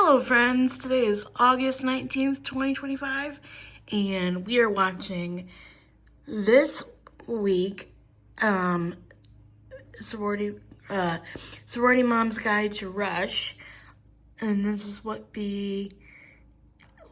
Hello friends, today is August 19th, 2025, and we are watching this week, Sorority, Sorority Mom's Guide to Rush, and this is we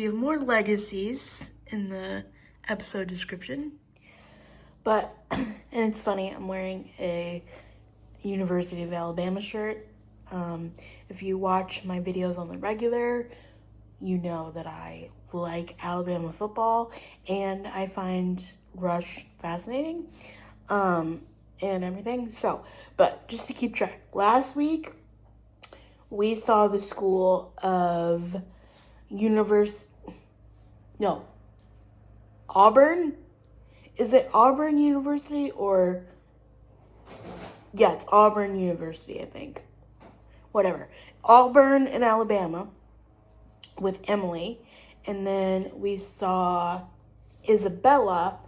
have more legacies in the episode description, but, and it's funny, I'm wearing a University of Alabama shirt. If you watch my videos on the regular, you know that I like Alabama football and I find Rush fascinating, and everything. So, but just to keep track, last week we saw the school of Auburn. Is it Auburn University or? Yeah, it's Auburn University, I think. Whatever. Auburn in Alabama with Emily. And then we saw Isabella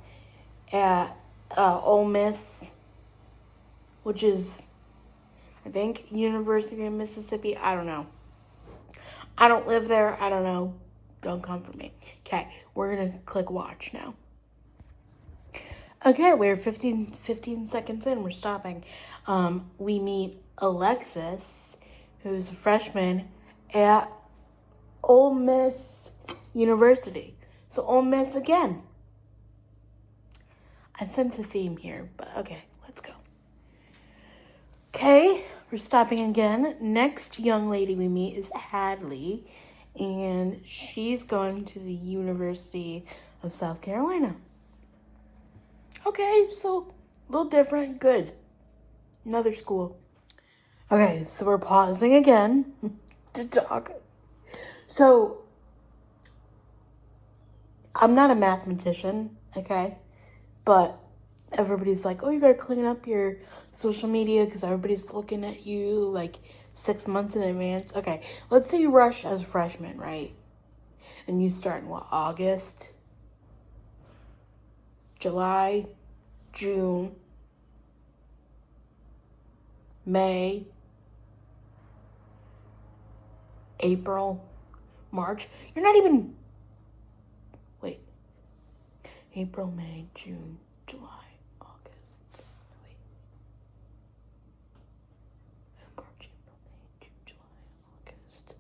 at Ole Miss, which is, I think, University of Mississippi. I don't know. I don't live there. I don't know. Don't come for me. Okay, we're going to click watch now. Okay, we're 15 seconds in. We're stopping. We meet Alexis, who's a freshman at Ole Miss University. So Ole Miss again. I sense a theme here, but okay, let's go. Okay, we're stopping again. Next young lady we meet is Hadley, and she's going to the University of South Carolina. Okay, so a little different. Good. Another school. Okay, so we're pausing again to talk. So, I'm not a mathematician, okay? But everybody's like, oh, you gotta clean up your social media because everybody's looking at you like 6 months in advance. Okay, let's say you rush as a freshman, right? And you start in what, August? July, June, May, April, March. You're not even, wait, April, May, June, July, August, wait. March, April, May, June, July, August.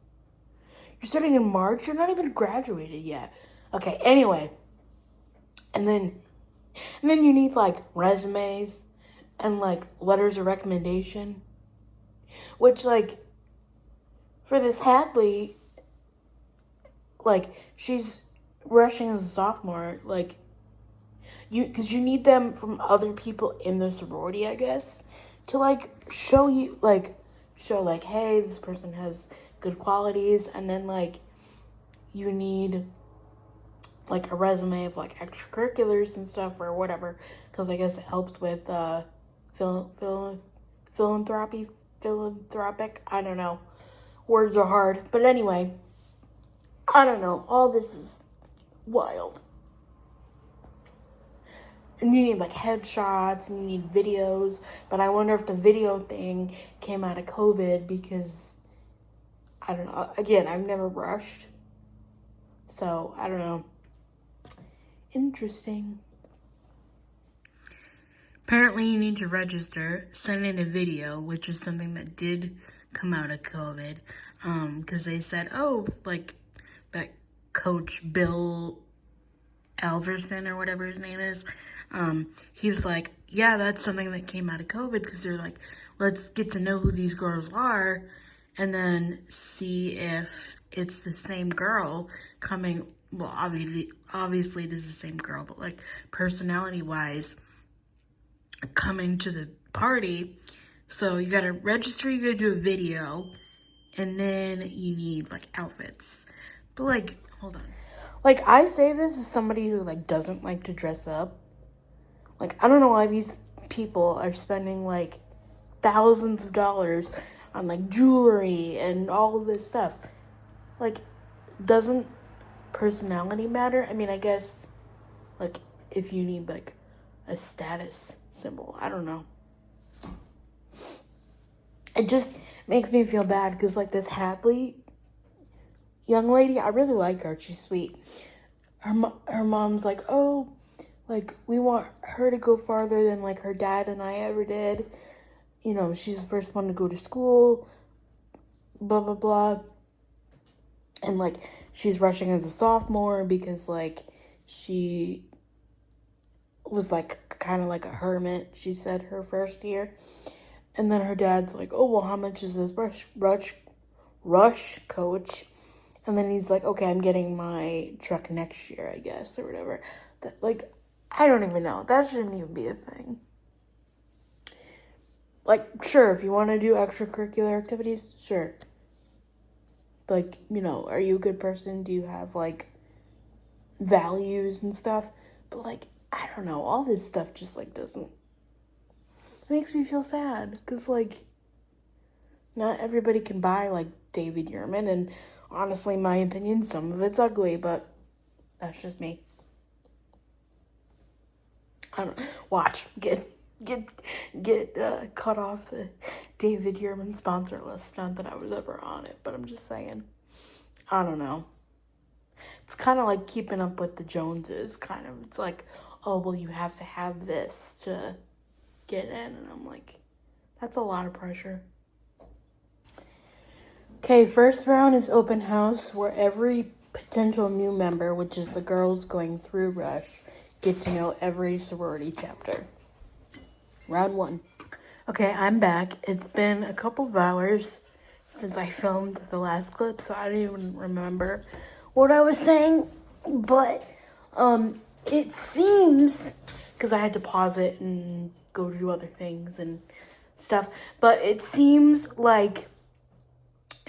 You're starting in March? You're not even graduated yet. Okay, anyway. And then you need like resumes and like letters of recommendation, which like for this Hadley, like she's rushing as a sophomore, like because you need them from other people in the sorority, I guess, to like show like, hey, this person has good qualities, and then like you need like a resume of like extracurriculars and stuff or whatever, because I guess it helps with philanthropic, I don't know, words are hard, but anyway, I don't know, all this is wild. And you need like headshots and you need videos, but I wonder if the video thing came out of COVID because, I don't know, again, I've never rushed, so I don't know. Interesting. Apparently you need to register, send in a video, which is something that did come out of COVID, because they said, oh, like that Coach Bill Alverson or whatever his name is, he was like, yeah, that's something that came out of COVID, because they're like, let's get to know who these girls are and then see if it's the same girl coming. Well, obviously it is the same girl, but like personality-wise, coming to the party. So you gotta register, you gotta do a video, and then you need like outfits. But like, hold on. Like, I say this as somebody who like doesn't like to dress up. Like, I don't know why these people are spending like thousands of dollars on like jewelry and all of this stuff. Like, doesn't personality matter? I mean, I guess like if you need like a status symbol, I don't know. It just makes me feel bad because like this Hadley young lady. I really like her. She's sweet. Her mom's like, oh, like, we want her to go farther than, like, her dad and I ever did. You know, she's the first one to go to school, blah, blah, blah. And, like, she's rushing as a sophomore because, like, she was, like, kind of like a hermit, she said, her first year. And then her dad's like, oh, well, how much is this rush coach? And then he's like, okay, I'm getting my truck next year, I guess, or whatever. That, like, I don't even know. That shouldn't even be a thing. Like, sure, if you want to do extracurricular activities, sure. Like, you know, are you a good person? Do you have, like, values and stuff? But, like, I don't know. All this stuff just, like, doesn't... It makes me feel sad. Because, like, not everybody can buy, like, David Yurman. And honestly, in my opinion, some of it's ugly. But that's just me. I don't... Watch. Get cut off the David Yurman sponsor list. Not that I was ever on it, but I'm just saying. I don't know. It's kind of like keeping up with the Joneses, kind of. It's like, oh, well, you have to have this to get in. And I'm like, that's a lot of pressure. Okay, first round is open house, where every potential new member, which is the girls going through Rush, get to know every sorority chapter. Round 1. Okay, I'm back. It's been a couple of hours since I filmed the last clip, so I don't even remember what I was saying. But it seems, because I had to pause it and go do other things and stuff, but it seems like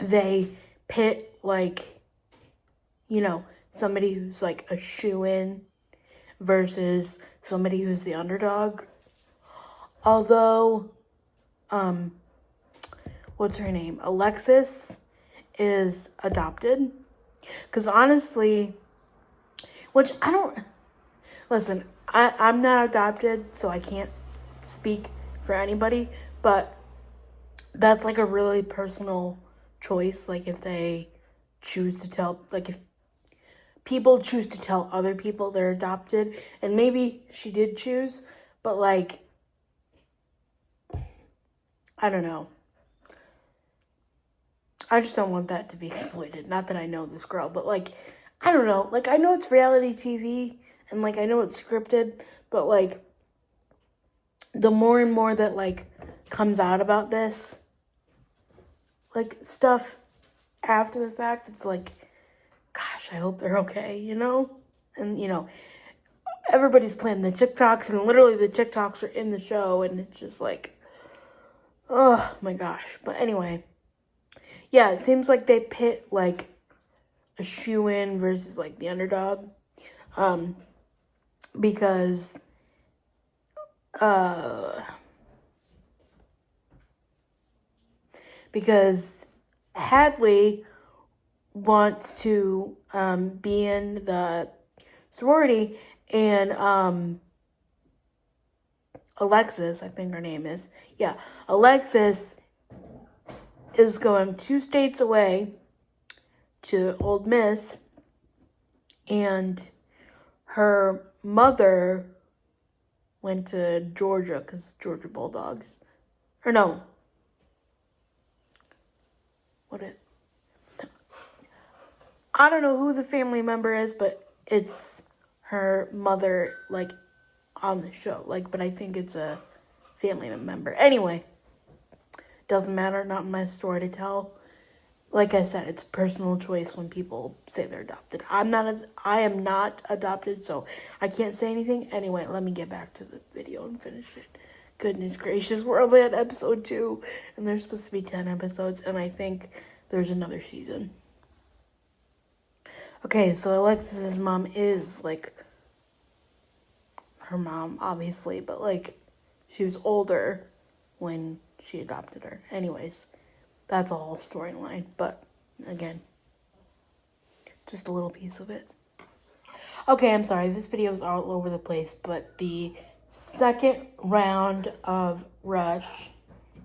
they pit, like, you know, somebody who's like a shoo-in versus somebody who's the underdog. Although, what's her name? Alexis is adopted. Because honestly, which I don't, listen, I'm not adopted, so I can't speak for anybody, but that's like a really personal choice. Like if they choose to tell, like if people choose to tell other people they're adopted, and maybe she did choose, but like, I don't know. I just don't want that to be exploited. Not that I know this girl, but like, I don't know. Like, I know it's reality TV and like, I know it's scripted, but like, the more and more that like comes out about this, like stuff after the fact, it's like, gosh, I hope they're okay, you know? And you know, everybody's playing the TikToks, and literally the TikToks are in the show, and it's just like, oh my gosh. But anyway, yeah, it seems like they pit like a shoo-in versus like the underdog, because Hadley wants to be in the sorority, and Alexis, I think her name is, yeah, Alexis is going 2 states away to Old Miss, and her mother went to Georgia because Georgia Bulldogs. Or no. I don't know who the family member is, but it's her mother, like, on the show. Like, but I think it's a family member. Anyway, doesn't matter, not my story to tell. Like I said, it's a personal choice when people say they're adopted. I am not adopted, so I can't say anything. Anyway, let me get back to the video and finish it. Goodness gracious, we're only at episode 2, and there's supposed to be 10 episodes, and I think there's another season. Okay, so Alexis's mom is, like, her mom, obviously, but, like, she was older when she adopted her. Anyways, that's a whole storyline, but, again, just a little piece of it. Okay, I'm sorry, this video is all over the place, but the second round of Rush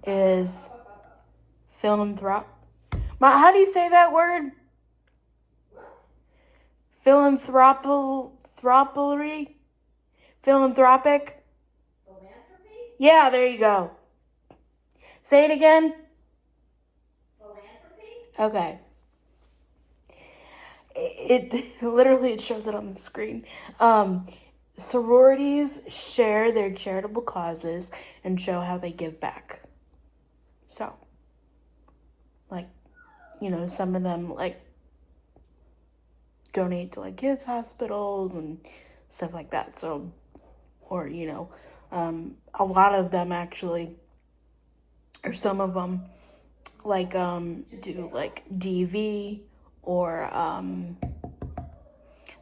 is philanthropic. How do you say that word? Philanthropy? Philanthropic? Philanthropy? Yeah, there you go. Say it again. Philanthropy? Okay. It literally it shows it on the screen. Sororities share their charitable causes and show how they give back. So, like, some of them like donate to like kids hospitals and stuff like that. So, or a lot of them actually, or some of them like do like DV or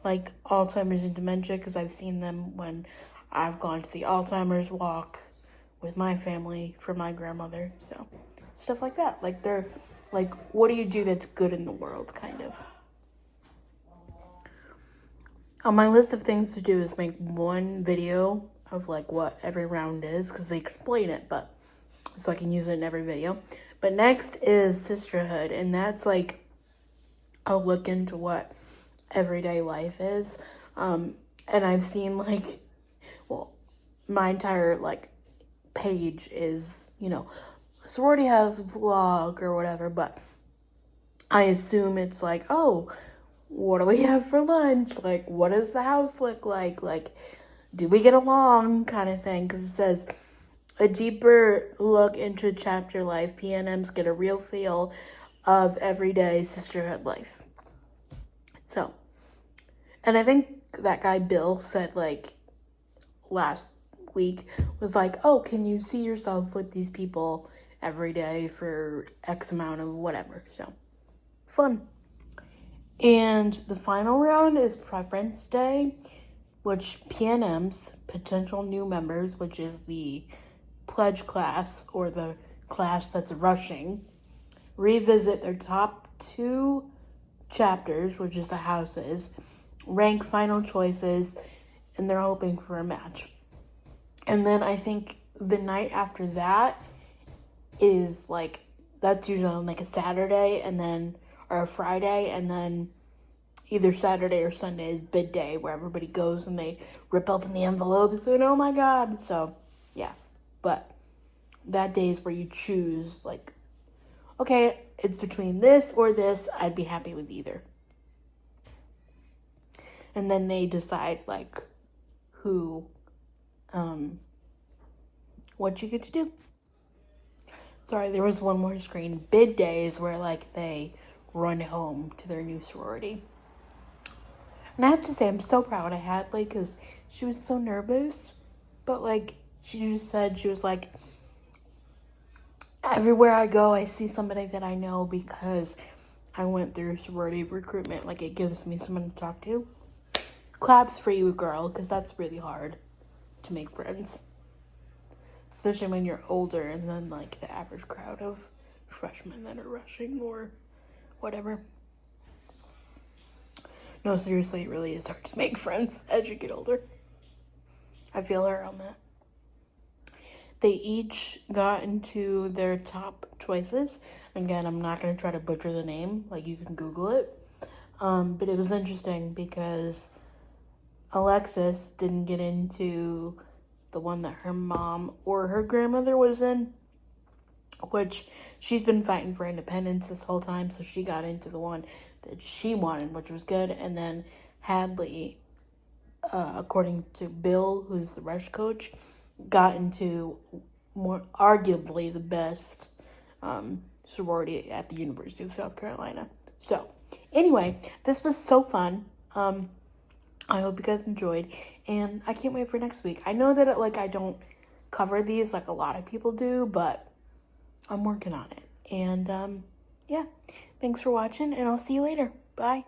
like Alzheimer's and dementia, because I've seen them when I've gone to the Alzheimer's walk with my family for my grandmother. So stuff like that. Like they're like, what do you do that's good in the world, kind of. On my list of things to do is make one video of like what every round is, because they explain it, but so I can use it in every video. But next is sisterhood, and that's like a look into what everyday life is. And I've seen like, well, my entire like page is, sorority house vlog or whatever, but I assume it's like, oh, what do we have for lunch? Like, what does the house look like? Like, do we get along, kind of thing? Because it says a deeper look into chapter life. PNMs get a real feel of everyday sisterhood life. So, and I think that guy Bill said like last week was like, oh, can you see yourself with these people every day for X amount of whatever? So, fun. And the final round is Preference Day, which PNMs, potential new members, which is the pledge class or the class that's rushing, revisit their top 2 chapters, which is the houses, rank final choices, and they're hoping for a match. And then I think the night after that is like, that's usually on like a Saturday or a Friday, and then either Saturday or Sunday is bid day, where everybody goes and they rip open the envelopes and oh my god. So yeah, but that day is where you choose like, okay, it's between this or this, I'd be happy with either. And then they decide like who, what you get to do. Sorry, there was one more screen. Bid days where like they run home to their new sorority. And I have to say, I'm so proud of Hadley, because she was so nervous. But like, she just said, she was like, everywhere I go, I see somebody that I know because I went through sorority recruitment. Like, it gives me someone to talk to. Claps for you, girl, because that's really hard to make friends. Especially when you're older and then, like, the average crowd of freshmen that are rushing or whatever. No, seriously, it really is hard to make friends as you get older. I feel her on that. They each got into their top choices. Again, I'm not going to try to butcher the name. Like, you can Google it. But it was interesting because Alexis didn't get into the one that her mom or her grandmother was in, which she's been fighting for independence this whole time, so she got into the one that she wanted, which was good. And then Hadley, according to Bill, who's the rush coach, got into more arguably the best sorority at the University of South Carolina. So anyway, this was so fun. I hope you guys enjoyed, and I can't wait for next week. I know that I don't cover these like a lot of people do, but I'm working on it. And yeah, thanks for watching, and I'll see you later. Bye.